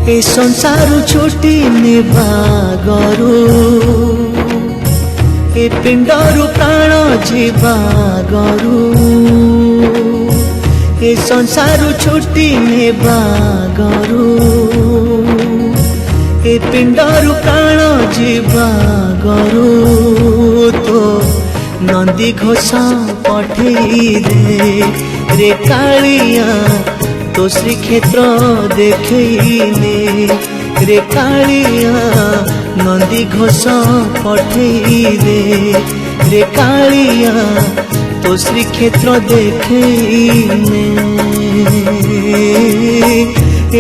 ए संसार छुट्टी नेबा गरु ए पिंडरु प्राण जीवा गरु ए संसार छुट्टी नेबा गरु ए पिंडरु प्राण जीवा गरु तो नंदी घोष पठेई रे कालिया तो श्रीक्षेत्र देखने रे कालिया नंदी घोष पठेई रे कालिया तो श्रीक्षेत्र देखने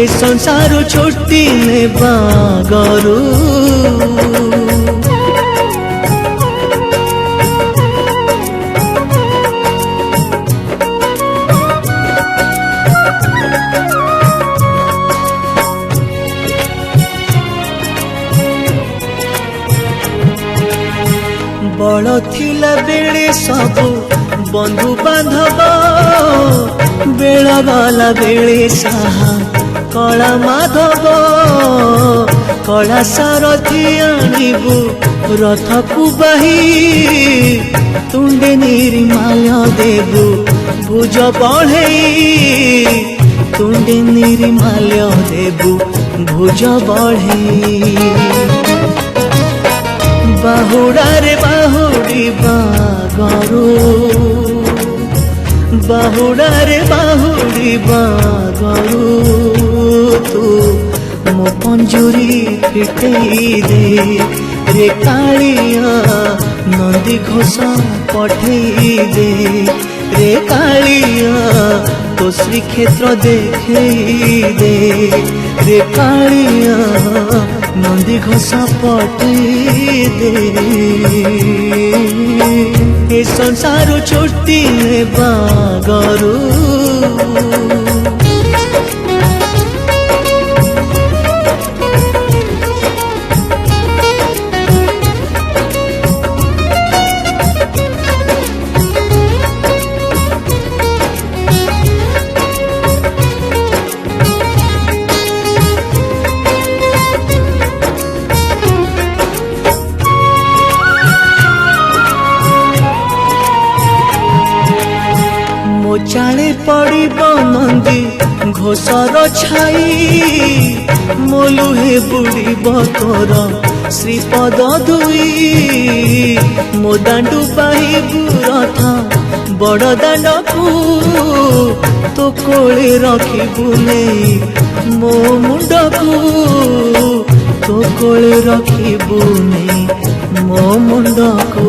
ए संसार छुट्टी नेबा गरु बड़ थिला बेले सब बंधु बांधव बेल गला बेले साहा कला माधव कला सारथी आणिबु रथ को बाही तुंडे निर्माय देबु भुज बढ़ई तुंडे निर्माल्य देबु भुज बढ़ई बाहुड़ारे बाहुड़ी बागरु बाहुड़ारे बाहुड़ी बागरु तू मो पंजुरी फिटेई रे कालिया नंदी घोष पठेई रे कालिया तो श्रीक्षेत्र देखई रे कालिया नंदी घोष पठेई ए संसार छुट्टी नेबा गरु चाले पड़ब नंदी घोषर छाई मोलुहे बुड़ब तोर श्रीपद दुई मो दांडू पाइबु रथ बड़ दांड को तो कोले रखिबु नहीं मो मुंड को तो कोले रखिबु नहीं मो मुंड को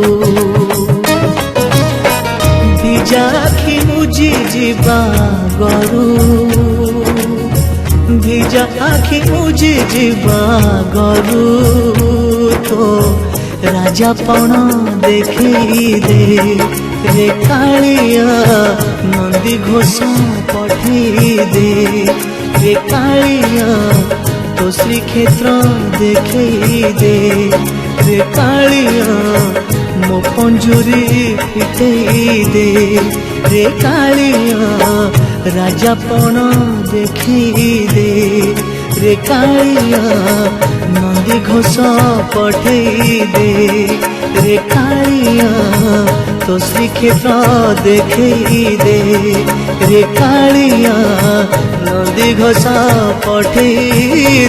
भिजा आखि मुझी जीवा गरु भिजा आखि मुझी जीवा गरु तो राजा पण देखई रे कालिया नंदी घोष पठेई रे कालिया तो श्रीक्षेत्र देखई रे कालिया मो पंजुरी फिटेई रे कालिया राजा पण देखई रे कालिया नंदी घोष पठेई रे कालिया तो श्रीक्षेत्र देखई रे कालिया नंदी घोष पठेई